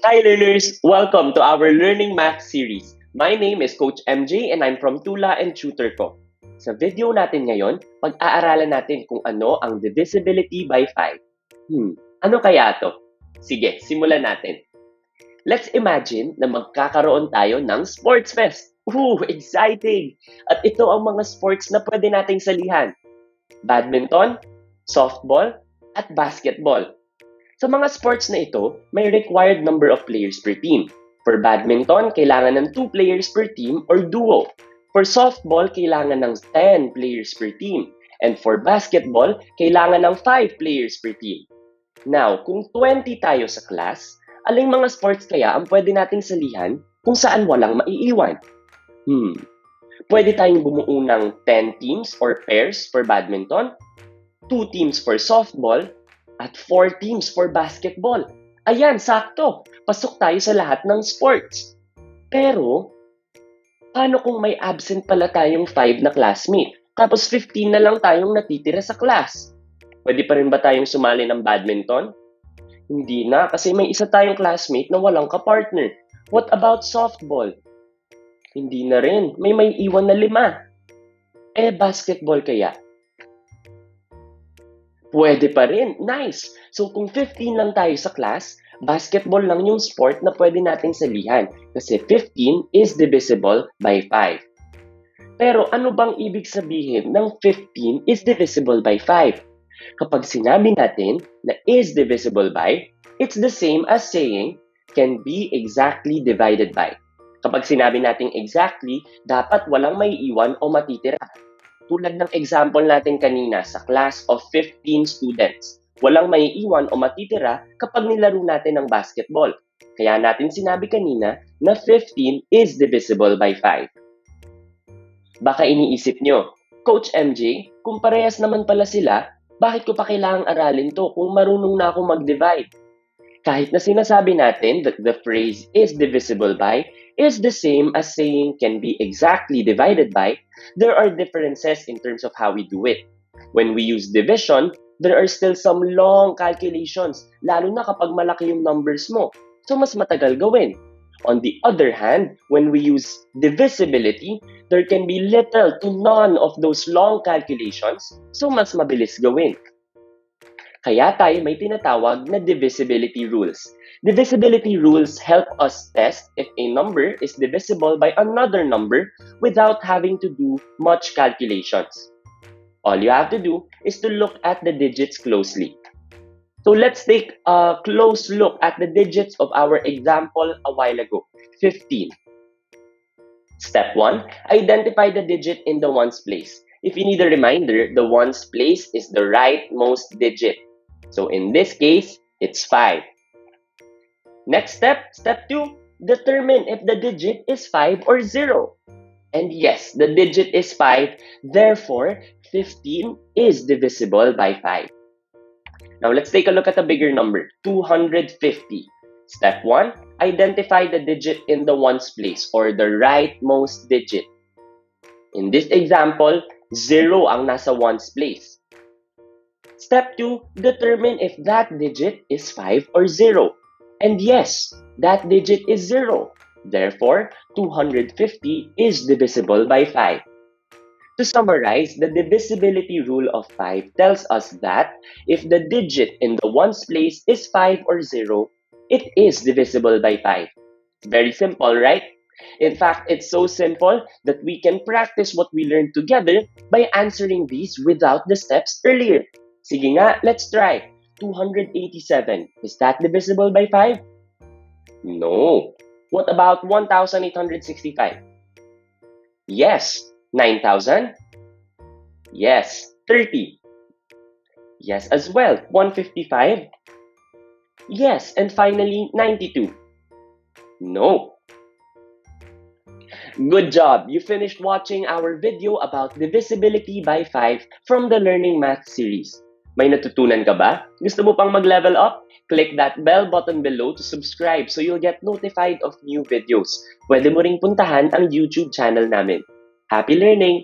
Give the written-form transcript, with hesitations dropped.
Hi learners! Welcome to our Learning Math series. My name is Coach MJ and I'm from Tula and Tutor ko. Sa video natin ngayon, pag-aaralan natin kung ano ang divisibility by 5. Ano kaya to? Sige, simulan natin. Let's imagine na magkakaroon tayo ng sports fest. Exciting! At ito ang mga sports na pwede nating salihan. Badminton, softball, at basketball. Sa mga sports na ito, may required number of players per team. For badminton, kailangan ng 2 players per team or duo. For softball, kailangan ng 10 players per team. And for basketball, kailangan ng 5 players per team. Now, kung 20 tayo sa class, aling mga sports kaya ang pwede nating salihan kung saan walang maiiwan? Pwede tayong bumuo ng 10 teams or pairs for badminton, 2 teams for softball, at 4 teams for basketball. Ayan, sakto! Pasok tayo sa lahat ng sports. Pero, paano kung may absent pala tayong 5 na classmate? Tapos 15 na lang tayong natitira sa class. Pwede pa rin ba tayong sumali ng badminton? Hindi na, kasi may isa tayong classmate na walang kapartner. What about softball? Hindi na rin, may iwan na 5. Basketball kaya? Pwede pa rin. Nice! So kung 15 lang tayo sa class, basketball lang yung sport na pwede nating salihan kasi 15 is divisible by 5. Pero ano bang ibig sabihin ng 15 is divisible by 5? Kapag sinabi natin na is divisible by, it's the same as saying can be exactly divided by. Kapag sinabi nating exactly, dapat walang maiiwan o matitira. Tulad ng example natin kanina sa class of 15 students. Walang maiiwan o matitira kapag nilaro natin ng basketball. Kaya natin sinabi kanina na 15 is divisible by 5. Baka iniisip nyo, Coach MJ, kung parehas naman pala sila, bakit ko pa kailangang aralin to kung marunong na ako mag-divide? Kahit na sinasabi natin that the phrase is divisible by is the same as saying can be exactly divided by, there are differences in terms of how we do it. When we use division, there are still some long calculations, lalo na kapag malaki yung numbers mo. So mas matagal gawin. On the other hand, when we use divisibility, there can be little to none of those long calculations, so mas mabilis gawin. Kaya tayo may tinatawag na divisibility rules. Divisibility rules help us test if a number is divisible by another number without having to do much calculations. All you have to do is to look at the digits closely. So let's take a close look at the digits of our example a while ago, 15. Step 1, identify the digit in the ones place. If you need a reminder, the ones place is the rightmost digit. So in this case, it's 5. Next step, step 2, determine if the digit is 5 or 0. And yes, the digit is 5, therefore 15 is divisible by 5. Now let's take a look at a bigger number, 250. Step 1, identify the digit in the ones place or the rightmost digit. In this example, 0 ang nasa ones place. Step 2, determine if that digit is 5 or 0. And yes, that digit is 0. Therefore, 250 is divisible by 5. To summarize, the divisibility rule of 5 tells us that if the digit in the ones place is 5 or 0, it is divisible by 5. Very simple, right? In fact, it's so simple that we can practice what we learned together by answering these without the steps earlier. Sige nga, let's try. 287, is that divisible by 5? No. What about 1,865? Yes. 9,000? Yes. 30? Yes as well. 155? Yes. And finally, 92? No. Good job! You finished watching our video about divisibility by 5 from the Learning Math series. May natutunan ka ba? Gusto mo pang mag-level up? Click that bell button below to subscribe so you'll get notified of new videos. Pwede mo ring puntahan ang YouTube channel namin. Happy learning!